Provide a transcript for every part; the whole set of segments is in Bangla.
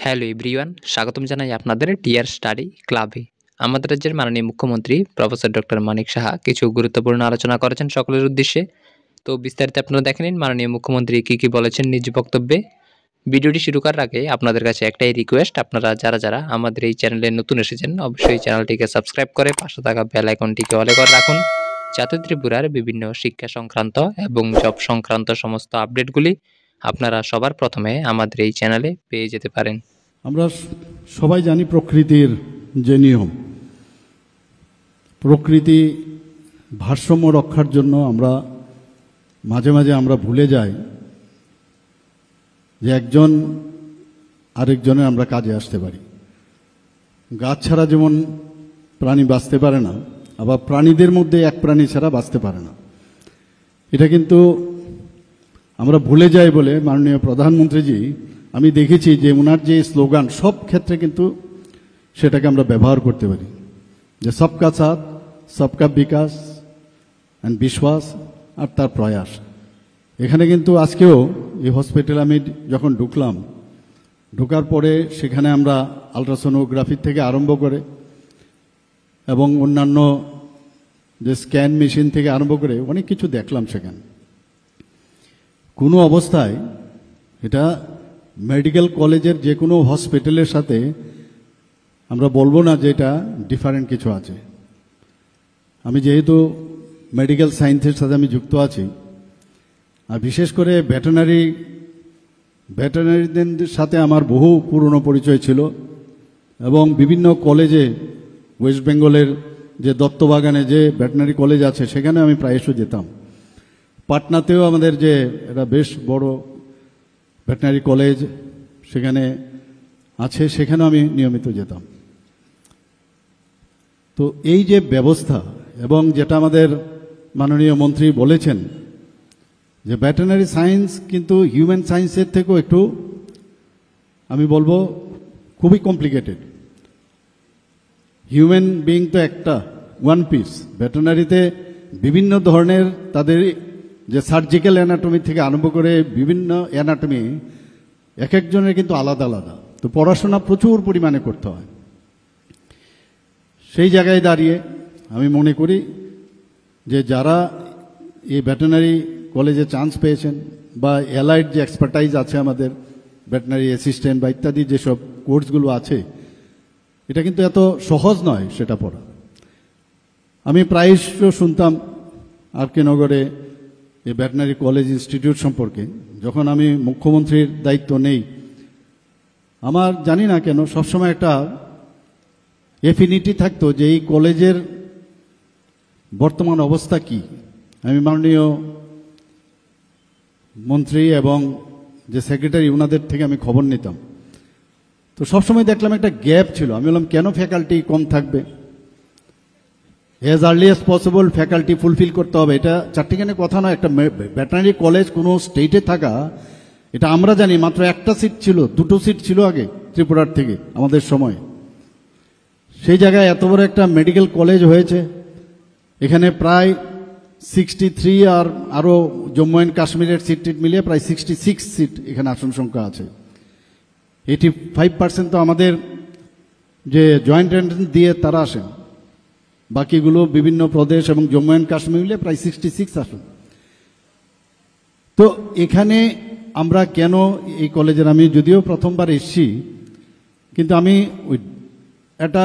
হ্যালো এভরিওয়ান, স্বাগতম জানাই আপনাদের টিআর স্টাডি ক্লাবে। আমাদের রাজ্যের মাননীয় মুখ্যমন্ত্রী প্রফেসর ডক্টর মানিক সাহা কিছু গুরুত্বপূর্ণ আলোচনা করেছেন সকলের উদ্দেশ্যে। তো বিস্তারিত আপনারা দেখে নিন মাননীয় মুখ্যমন্ত্রী কী বলেছেন নিজ বক্তব্যে। ভিডিওটি শুরু করার আগে আপনাদের কাছে একটাই রিকোয়েস্ট, আপনারা যারা আমাদের এই চ্যানেলে নতুন এসেছেন অবশ্যই চ্যানেলটিকে সাবস্ক্রাইব করে পাশে থাকা বেল আইকনটিকে অলে করে রাখুন, যাতে ত্রিপুরার বিভিন্ন শিক্ষা সংক্রান্ত এবং জব সংক্রান্ত সমস্ত আপডেটগুলি আপনারা সবার প্রথমে আমাদের এই চ্যানেলে পেয়ে যেতে পারেন। আমরা সবাই জানি প্রকৃতির যে নিয়ম, প্রকৃতি ভারসাম্য রক্ষার জন্য আমরা মাঝে মাঝে আমরা ভুলে যাই যে একজন আরেকজনের আমরা কাজে আসতে পারি। গাছ ছাড়া যেমন প্রাণী বাঁচতে পারে না, আবার প্রাণীদের মধ্যে এক প্রাণী ছাড়া বাঁচতে পারে না। এটা কিন্তু আমরা ভুলে যাই বলে মাননীয় প্রধানমন্ত্রীজি, আমি দেখেছি যে ওনার যে স্লোগান সব ক্ষেত্রে কিন্তু সেটাকে আমরা ব্যবহার করতে পারি, যে সবকা সাথ সবকা বিকাশ অ্যান্ড বিশ্বাস আর তার প্রয়াস। এখানে কিন্তু আজকেও এই হসপিটালে আমি যখন ঢোকার পরে সেখানে আমরা আলট্রাসোনোগ্রাফি থেকে আরম্ভ করে এবং অন্যান্য যে স্ক্যান মেশিন থেকে আরম্ভ করে অনেক কিছু দেখলাম সেখানে। কোনো অবস্থায় এটা মেডিকেল কলেজের যে কোনো হসপিটালের সাথে আমরা বলবো না যে এটা ডিফারেন্ট কিছু আছে। আমি যেহেতু মেডিকেল সায়েন্সের সাথে আমি যুক্ত আছি, আর বিশেষ করে ভেটেরিনারিদের সাথে আমার বহু পুরনো পরিচয় ছিল এবং বিভিন্ন কলেজে ওয়েস্ট বেঙ্গলের যে দত্তবাগানে যে ভেটেরিনারি কলেজ আছে সেখানে আমি প্রায়শ যেতাম। পাটনাতেও আমাদের যে এটা বেশ বড় ভেটেরিনারি কলেজ সেখানে আছে, সেখানেও আমি নিয়মিত যেতাম। তো এই যে ব্যবস্থা এবং যেটা আমাদের মাননীয় মন্ত্রী বলেছেন যে ভেটেরিনারি সায়েন্স কিন্তু হিউম্যান সায়েন্সের থেকেও একটু আমি বলবো খুবই কমপ্লিকেটেড। হিউম্যান বিইং তো একটা ওয়ান পিস, ভেটেরিনারিতে বিভিন্ন ধরনের তাদের যে সার্জিক্যাল অ্যানাটমি থেকে আরম্ভ করে বিভিন্ন অ্যানাটমি এক একজনের কিন্তু আলাদা আলাদা। তো পড়াশোনা প্রচুর পরিমাণে করতে হয়। সেই জায়গায় দাঁড়িয়ে আমি মনে করি যে যারা এই ভেটেরিনারি কলেজে চান্স পেয়েছেন বা অ্যালাইড যে এক্সপার্টাইজ আছে আমাদের ভেটেরিনারি অ্যাসিস্ট্যান্ট বা ইত্যাদি যেসব কোর্সগুলো আছে, এটা কিন্তু এত সহজ নয় সেটা পড়া। আমি প্রায়শ শুনতাম আর.কে. নগরে এই ভেটেরিনারি কলেজ ইনস্টিটিউট সম্পর্কে। যখন আমি মুখ্যমন্ত্রীর দায়িত্ব নেই, আমার জানি না কেন সবসময় একটা এফিনিটি থাকতো যে এই কলেজের বর্তমান অবস্থা কি। আমি মাননীয় মন্ত্রী এবং যে সেক্রেটারি ওনাদের থেকে আমি খবর নিতাম। তো সবসময় দেখলাম একটা গ্যাপ ছিল। আমি বললাম কেন ফ্যাকাল্টি কম থাকবে, as early as possible faculty fulfil করতে হবে। এটা চারটিখানে কথা নয়। একটা ভেটেরিনারি কলেজ কোনো স্টেটে থাকা, এটা আমরা জানি মাত্র একটা সিট ছিল, দুটো সিট ছিল আগে ত্রিপুরার থেকে আমাদের সময়। সেই জায়গায় এত বড় একটা মেডিকেল কলেজ হয়েছে, এখানে প্রায় 63 আর আরও জম্মু অ্যান্ড কাশ্মীরের সিট মিলিয়ে প্রায় 66 সিট এখানে আসন সংখ্যা আছে। 85% তো আমাদের যে জয়েন্ট এন্ট্রান্স দিয়ে তারা আসেন, বাকিগুলো বিভিন্ন প্রদেশ এবং জম্মু অ্যান্ড কাশ্মীর মিলে প্রায় 66 আসন। তো এখানে আমরা কেন এই কলেজের, আমি যদিও প্রথমবার এসেছি, কিন্তু আমি ওই এটা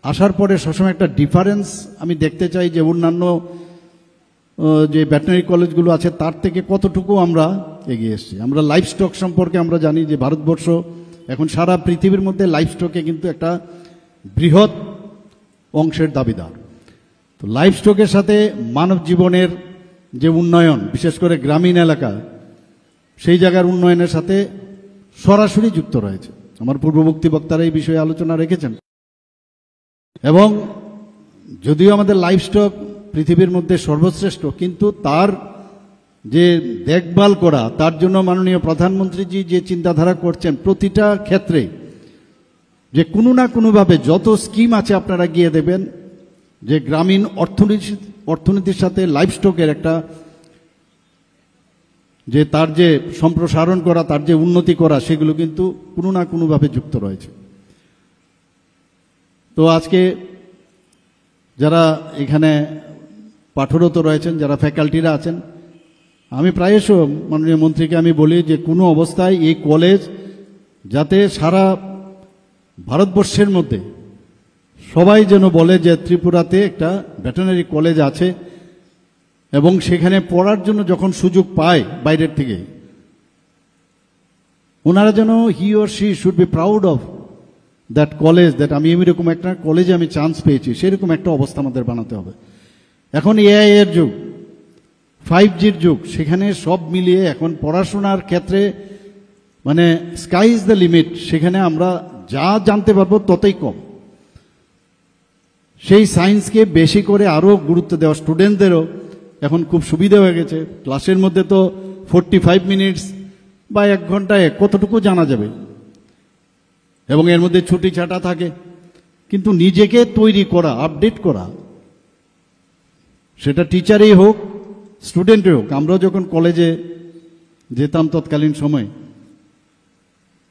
আসার পরে সবসময় একটা ডিফারেন্স আমি দেখতে চাই যে অন্যান্য যে ভেটেরিনারি কলেজগুলো আছে তার থেকে কতটুকু আমরা এগিয়ে এসেছি। আমরা লাইফ স্টক সম্পর্কে আমরা জানি যে ভারতবর্ষ এখন সারা পৃথিবীর মধ্যে লাইফ স্টকে কিন্তু একটা বৃহৎ অংশের দাবিদার। তো লাইফ স্টকের সাথে মানব জীবনের যে উন্নয়ন, বিশেষ করে গ্রামীণ এলাকা, সেই জায়গার উন্নয়নের সাথে সরাসরি যুক্ত রয়েছে। আমার পূর্ববর্তী বক্তারা এই বিষয়ে আলোচনা রেখেছেন। এবং যদিও আমাদের লাইফ স্টক পৃথিবীর মধ্যে সর্বশ্রেষ্ঠ, কিন্তু তার যে দেখভাল করা, তার জন্য মাননীয় প্রধানমন্ত্রীজি যে চিন্তাধারা করছেন প্রতিটা ক্ষেত্রে, যে কোনো না কোনোভাবে যত স্কিম আছে আপনারা গিয়ে দেবেন যে গ্রামীণ অর্থনীতির সাথে লাইফ স্টকের একটা যে তার যে সম্প্রসারণ করা, তার যে উন্নতি করা, সেগুলো কিন্তু কোনো না কোনোভাবে যুক্ত রয়েছে। তো আজকে যারা এখানে পাঠরত রয়েছেন, যারা ফ্যাকাল্টিরা আছেন, আমি প্রায়শ মাননীয় মন্ত্রীকে আমি বলি যে কোনো অবস্থায় এই কলেজ যাতে সারা ভারতবর্ষের মধ্যে সবাই যেন বলে যে ত্রিপুরাতে একটা ভেটেরিনারি কলেজ আছে, এবং সেখানে পড়ার জন্য যখন সুযোগ পায় বাইরের থেকে, ওনারা যেন he or she should be proud of that college, that আমি এরকম একটা কলেজে আমি চান্স পেয়েছি, সেরকম একটা অবস্থা আমাদের বানাতে হবে। এখন এআই এর যুগ, 5G'র যুগ, সেখানে সব মিলিয়ে এখন পড়াশোনার ক্ষেত্রে মানে স্কাই ইজ দ্য লিমিট। সেখানে আমরা যা জানতে পারবো ততই কম। সেই সায়েন্সকে বেশি করে আরও গুরুত্ব দেওয়া, স্টুডেন্টদেরও এখন খুব সুবিধা হয়ে গেছে। ক্লাসের মধ্যে তো 45 মিনিটস বা 1 ঘন্টায় কতটুকু জানা যাবে, এবং এর মধ্যে ছুটি ছাটা থাকে, কিন্তু নিজেকে তৈরি করা, আপডেট করা, সেটা টিচারই হোক স্টুডেন্টই হোক। আমরা যখন কলেজে যেতাম তৎকালীন সময়,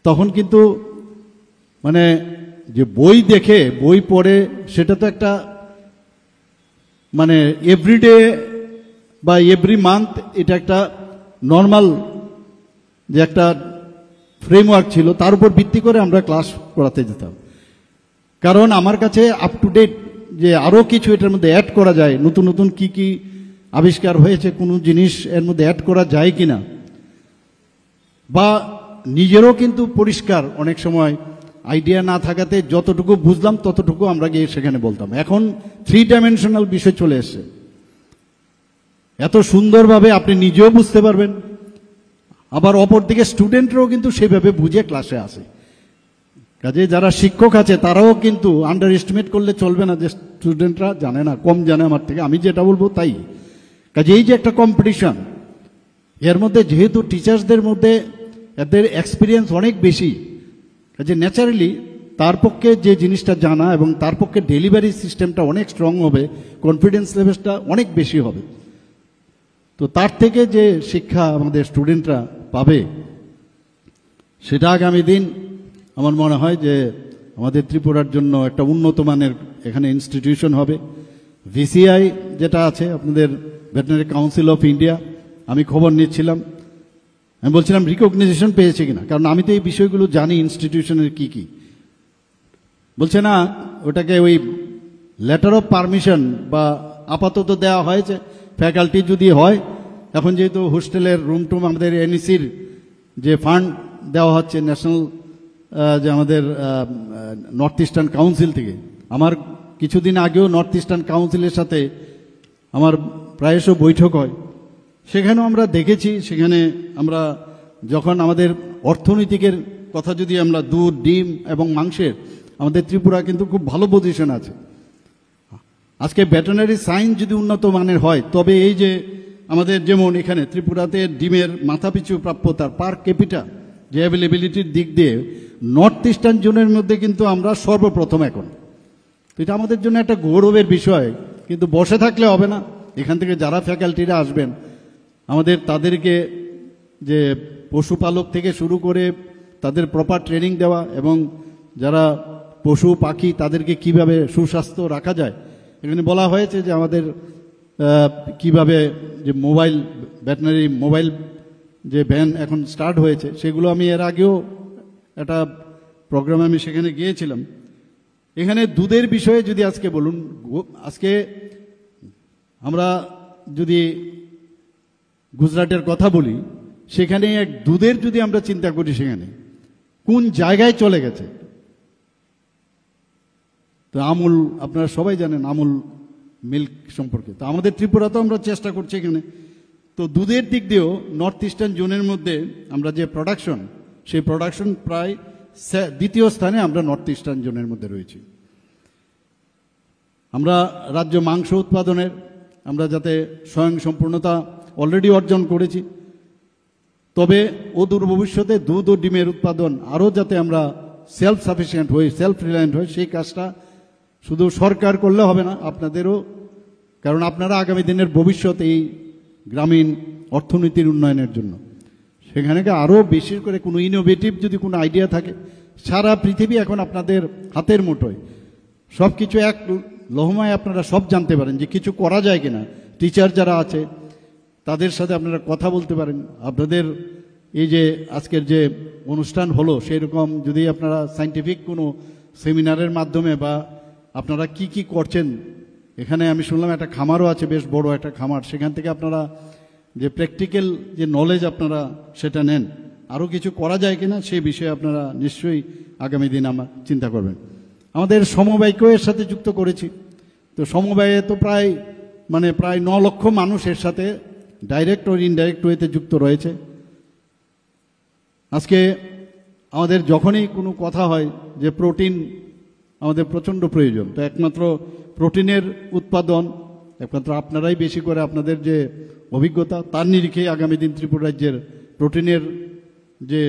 তখন কিন্তু মানে যে বই দেখে বই পড়ে, সেটা তো একটা মানে এভরিডে বা এভরি মান্থ এটা একটা নর্মাল যে একটা ফ্রেমওয়ার্ক ছিল, তার উপর ভিত্তি করে আমরা ক্লাস করাতে যেতাম। কারণ আমার কাছে আপ টু ডেট যে আরও কিছু এটার মধ্যে অ্যাড করা যায়, নতুন নতুন কি কি আবিষ্কার হয়েছে, কোনো জিনিস এর মধ্যে অ্যাড করা যায় কিনা, বা নিজেরও কিন্তু পরিষ্কার অনেক সময় আইডিয়া না থাকাতে যতটুকু বুঝলাম ততটুকু আমরা গিয়ে সেখানে বলতাম। এখন 3 ডাইমেনশনাল বিষয় চলে এসছে, এত সুন্দরভাবে আপনি নিজেও বুঝতে পারবেন, আবার অপরদিকে স্টুডেন্টরাও কিন্তু সেভাবে বুঝে ক্লাসে আসে। কাজে যারা শিক্ষক আছে তারাও কিন্তু আন্ডার এস্টিমেট করলে চলবে না যে স্টুডেন্টরা জানে না, কম জানে আমার থেকে, আমি যেটা বলবো তাই। কাজে এই যে একটা কম্পিটিশন, এর মধ্যে যেহেতু টিচার্সদের মধ্যে এদের এক্সপিরিয়েন্স অনেক বেশি, কাজে ন্যাচারালি তার পক্ষে যে জিনিসটা জানা এবং তার পক্ষে ডেলিভারি সিস্টেমটা অনেক স্ট্রং হবে, কনফিডেন্স লেভেলটা অনেক বেশি হবে। তো তার থেকে যে শিক্ষা আমাদের স্টুডেন্টরা পাবে, সেটা আগামী দিন আমার মনে হয় যে আমাদের ত্রিপুরার জন্য একটা উন্নত মানের এখানে ইনস্টিটিউশন হবে। ভিসিআই যেটা আছে আপনাদের ভেটেরিনারি কাউন্সিল অফ ইন্ডিয়া, আমি খবর নিচ্ছিলাম, আমি বলছিলাম রিকগনাইজেশন পেয়েছে কিনা, কারণ আমি তো এই বিষয়গুলো জানি ইনস্টিটিউশনের কি কি। বলছে না, ওটাকে ওই লেটার অফ পারমিশন বা আপাতত দেওয়া হয়েছে, ফ্যাকাল্টি যদি হয়, এখন যেহেতু হোস্টেলের রুম টুম আমাদের এনইসির যে ফান্ড দেওয়া হচ্ছে ন্যাশনাল যে আমাদের নর্থ ইস্টার্ন কাউন্সিল থেকে, আমার কিছুদিন আগেও নর্থ ইস্টার্ন কাউন্সিলের সাথে আমার প্রায়শ বৈঠক হয়, সেখানেও আমরা দেখেছি, সেখানে আমরা যখন আমাদের অর্থনৈতিকের কথা যদি আমরা দুধ, ডিম এবং মাংসের, আমাদের ত্রিপুরা কিন্তু খুব ভালো পজিশন আছে। আজকে ভেটেরিনারি সায়েন্স যদি উন্নত মানের হয়, তবে এই যে আমাদের যেমন এখানে ত্রিপুরাতে ডিমের মাথাপিছু প্রাপ্যতার পার ক্যাপিটা যে অ্যাভেলেবিলিটির দিক দিয়ে নর্থ ইস্টার্ন জোনের মধ্যে কিন্তু আমরা সর্বপ্রথম এখন। তো এটা আমাদের জন্য একটা গৌরবের বিষয়, কিন্তু বসে থাকলে হবে না। এখান থেকে যারা ফ্যাকাল্টিরা আসবেন, আমাদের তাদেরকে যে পশুপালক থেকে শুরু করে তাদের প্রপার ট্রেনিং দেওয়া, এবং যারা পশু পাখি তাদেরকে কিভাবে সুস্বাস্থ্য রাখা যায়। এখানে বলা হয়েছে যে আমাদের কিভাবে যে মোবাইল ভেটেরিনারি মোবাইল যে ভ্যান এখন স্টার্ট হয়েছে, সেগুলো আমি এর আগেও একটা প্রোগ্রামে আমি সেখানে গিয়েছিলাম। এখানে দুধের বিষয়ে যদি আজকে বলুন, আজকে আমরা যদি গুজরাটের কথা বলি, সেখানে এক দুধের যদি আমরা চিন্তা করি, সেখানে কোন জায়গায় চলে গেছে। তো আমুল, আপনারা সবাই জানেন আমুল মিল্ক সম্পর্কে। তো আমাদের ত্রিপুরাতেও আমরা চেষ্টা করছি এখানে। তো দুধের দিক দিয়েও নর্থ ইস্টার্ন জোনের মধ্যে আমরা যে প্রোডাকশন, সেই প্রোডাকশন প্রায় দ্বিতীয় স্থানে আমরা নর্থ ইস্টার্ন জোনের মধ্যে রয়েছি। আমরা রাজ্য মাংস উৎপাদনের আমরা যাতে স্বয়ংসম্পূর্ণতা অলরেডি অর্জন করেছি, তবে অদূর ভবিষ্যতে দুধ ও ডিমের উৎপাদন আরও যাতে আমরা সেলফ সাফিসিয়েন্ট হই, সেলফ রিলায়েন্ট হই, সেই কাজটা শুধু সরকার করলে হবে না, আপনাদেরও। কারণ আপনারা আগামী দিনের ভবিষ্যৎ এই গ্রামীণ অর্থনীতির উন্নয়নের জন্য। সেখানে আরও বেশি করে কোনো ইনোভেটিভ যদি কোনো আইডিয়া থাকে, সারা পৃথিবী এখন আপনাদের হাতের মুঠোয়, সব কিছু এক লহমায় আপনারা সব জানতে পারেন যে কিছু করা যায় কিনা। টিচার যারা আছে তাদের সাথে আপনারা কথা বলতে পারেন। আপনাদের এই যে আজকের যে অনুষ্ঠান হলো, সেই রকম যদি আপনারা সায়েন্টিফিক কোনো সেমিনারের মাধ্যমে বা আপনারা কি কি করছেন, এখানে আমি শুনলাম একটা খামারও আছে, বেশ বড় একটা খামার, সেখান থেকে আপনারা যে প্র্যাকটিক্যাল যে নলেজ আপনারা সেটা নেন, আরও কিছু করা যায় কিনা সেই বিষয়ে আপনারা নিশ্চয়ই আগামী দিন আমার চিন্তা করবেন। আমাদের সমবায়কেও এর সাথে যুক্ত করেছি। তো সমবায়ে তো প্রায় 9 লক্ষ মানুষ এর সাথে ডাইরেক্ট ও ইনডাইরেক্ট ওয়েতে যুক্ত রয়েছে। আজকে আমাদের যখনই কোনো কথা হয় যে প্রোটিন আমাদের প্রচণ্ড প্রয়োজন, তো একমাত্র প্রোটিনের উৎপাদন একমাত্র আপনারাই বেশি করে, আপনাদের যে অভিজ্ঞতা তার নিরিখে আগামী দিন ত্রিপুরা রাজ্যের প্রোটিনের যে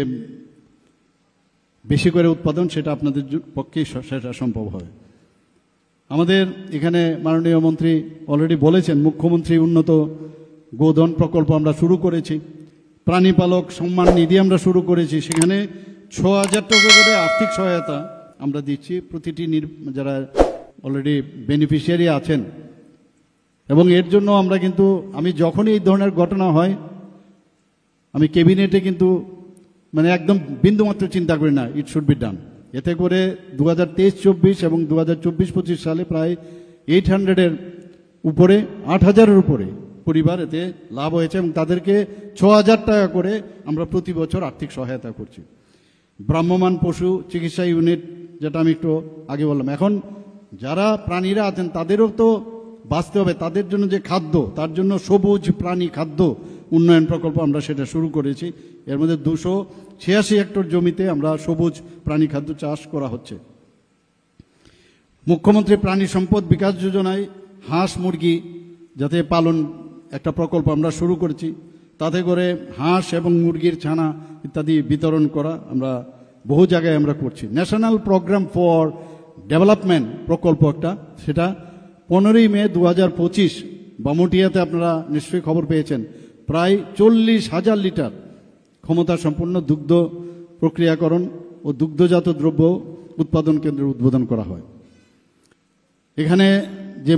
বেশি করে উৎপাদন সেটা আপনাদের পক্ষেই সেটা সম্ভব হবে। আমাদের এখানে মাননীয় মন্ত্রী অলরেডি বলেছেন, মুখ্যমন্ত্রী উন্নত গোধন প্রকল্প আমরা শুরু করেছি, প্রাণীপালক সম্মান নিধি আমরা শুরু করেছি, সেখানে 6,000 টাকা করে আর্থিক সহায়তা আমরা দিচ্ছি প্রতিটি যারা অলরেডি বেনিফিশিয়ারি আছেন। এবং এর জন্য আমরা কিন্তু, আমি যখনই এই ধরনের ঘটনা হয় আমি ক্যাবিনেটে কিন্তু একদম বিন্দুমাত্র চিন্তা করি না, ইট শুড বি ডান। এতে করে 2023-24 এবং 2024-25 সালে প্রায় 800-এর উপরে, 8,000-এর উপরে পরিবার এতে লাভ হয়েছে এবং তাদেরকে 6,000 টাকা করে আমরা প্রতি বছর আর্থিক সহায়তা করছি। ভ্রাম্যমাণ পশু চিকিৎসা ইউনিট, যেটা আমি একটু আগে বললাম, এখন যারা প্রাণীরা আছেন তাদেরও তো বাঁচতে হবে, তাদের জন্য যে খাদ্য, তার জন্য সবুজ প্রাণী খাদ্য উন্নয়ন প্রকল্প আমরা সেটা শুরু করেছি। এর মধ্যে 286 হেক্টর জমিতে আমরা সবুজ প্রাণী খাদ্য চাষ করা হচ্ছে। মুখ্যমন্ত্রী প্রাণী সম্পদ বিকাশ যোজনায় হাঁস মুরগি যাতে পালন একটা প্রকল্প আমরা শুরু করেছি, তাতে করে হাঁস এবং মুরগির ছানা ইত্যাদি বিতরণ করা আমরা বহু জায়গায় আমরা করছি। ন্যাশনাল প্রোগ্রাম ফর ডেভেলপমেন্ট প্রকল্প একটা, সেটা 15ই মে 2025 বামুটিয়াতে আপনারা নিশ্চয়ই খবর পেয়েছেন, প্রায় 40,000 লিটার ক্ষমতা সম্পন্ন দুগ্ধ প্রক্রিয়াকরণ ও দুগ্ধজাত দ্রব্য উৎপাদন কেন্দ্রের উদ্বোধন করা হয়। এখানে যে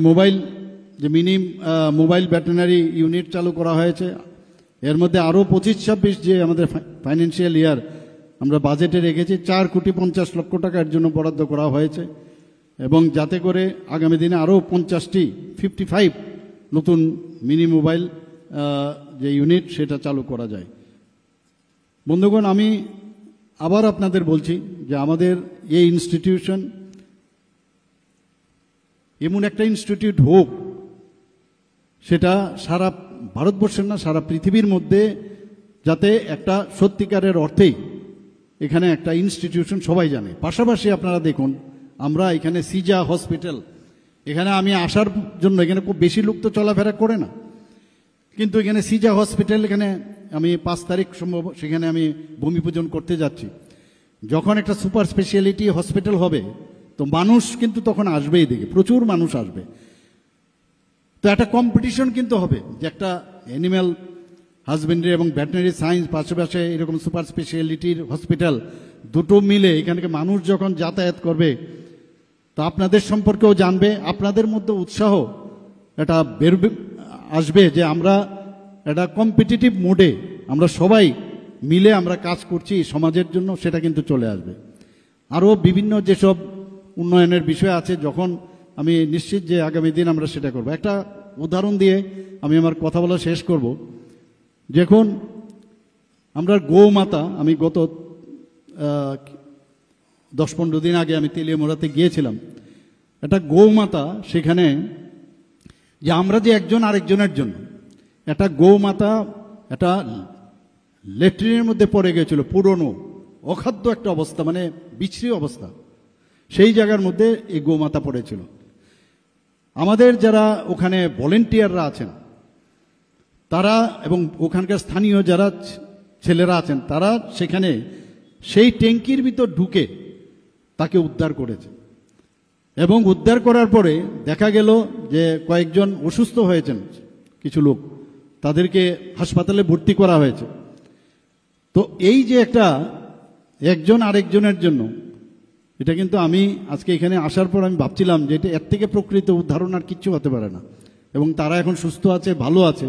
মিনি মোবাইল ভেটেরিনারি ইউনিট চালু করা হয়েছে, এর মধ্যে আরও 25-26 যে আমাদের ফাইন্যান্সিয়াল ইয়ার আমরা বাজেটে রেখেছি 4,50 লক্ষ টাকার জন্য বরাদ্দ করা হয়েছে, এবং যাতে করে আগামী দিনে আরও 55 নতুন মিনি মোবাইল যে ইউনিট সেটা চালু করা যায়। বন্ধুগণ, আমি আবার আপনাদের বলছি যে আমাদের এই ইনস্টিটিউশন এমন একটা ইনস্টিটিউট হোক, সেটা সারা ভারতবর্ষের না সারা পৃথিবীর মধ্যে, যাতে একটা সত্যিকারের অর্থেই এখানে একটা ইনস্টিটিউশন সবাই জানে। পাশাপাশি আপনারা দেখুন, আমরা এখানে সিজা হসপিটাল, এখানে আমি আসার জন্য এখানে খুব বেশি লোক তো চলাফেরা করে না, কিন্তু এখানে সিজা হসপিটাল, এখানে আমি 5 তারিখ সম্ভব সেখানে আমি ভূমি পূজন করতে যাচ্ছি। যখন একটা সুপার স্পেশালিটি হসপিটাল হবে তো মানুষ কিন্তু তখন আসবেই, দেখে প্রচুর মানুষ আসবে। তো একটা কম্পিটিশন কিন্তু হবে যে একটা অ্যানিম্যাল হাজবেন্ডারি এবং ভেটেরিনারি সায়েন্স পাশাপাশি এরকম সুপার স্পেশালিটির হসপিটাল দুটো মিলে এখানকে মানুষ যখন যাতায়াত করবে, তো আপনাদের সম্পর্কেও জানবে, আপনাদের মধ্যে উৎসাহ এটা আসবে যে আমরা একটা কম্পিটিটিভ মোডে আমরা সবাই মিলে আমরা কাজ করছি সমাজের জন্য, সেটা কিন্তু চলে আসবে। আরও বিভিন্ন যেসব উন্নয়নের বিষয় আছে, যখন আমি নিশ্চিত যে আগামী দিন আমরা সেটা করব। একটা উদাহরণ দিয়ে আমি আমার কথা বলা শেষ করব। যখন আমরা গৌমাতা, আমি গত 10-15 দিন আগে আমি তেলিয়ামোড়াতে গিয়েছিলাম, একটা গৌমাতা, সেখানে যে আমরা যে একজন আরেকজনের জন্য একটা গৌমাতা একটা ল্যাট্রিনের মধ্যে পড়ে গিয়েছিল, পুরনো অখাদ্য একটা অবস্থা, বিশ্রী অবস্থা, সেই জায়গার মধ্যে এই গৌমাতা পড়েছিল। আমাদের যারা ওখানে ভলেন্টিয়াররা আছেন তারা এবং ওখানকার স্থানীয় যারা ছেলেরা আছেন তারা সেখানে সেই ট্যাঙ্কির ভিতর ঢুকে তাকে উদ্ধার করেছে, এবং উদ্ধার করার পরে দেখা গেল যে কয়েকজন অসুস্থ হয়েছেন কিছু লোক, তাদেরকে হাসপাতালে ভর্তি করা হয়েছে। তো এই যে একটা একজন আরেকজনের জন্য, এটা কিন্তু আমি আজকে এখানে আসার পর আমি ভাবছিলাম যে এটা এর থেকে প্রকৃত উদাহরণ আর কিচ্ছু হতে পারে না, এবং তারা এখন সুস্থ আছে, ভালো আছে।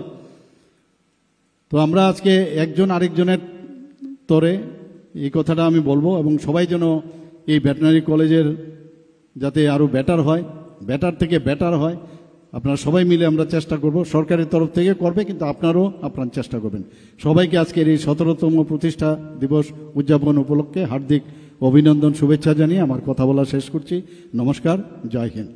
তো আমরা আজকে একজন আরেকজনের তরে এই কথাটা আমি বলবো, এবং সবাই যেন এই ভেটেরিনারি কলেজের যাতে আরও বেটার হয়, বেটার থেকে বেটার হয়, আপনারা সবাই মিলে আমরা চেষ্টা করব। সরকারের তরফ থেকে করবে, কিন্তু আপনারাও আপনার চেষ্টা করবেন। সবাইকে আজকের এই 17তম প্রতিষ্ঠা দিবস উদযাপন উপলক্ষে হার্দিক অভিনন্দন, শুভেচ্ছা জানিয়ে আমার কথা বলা শেষ করছি। নমস্কার, জয় হিন্দ।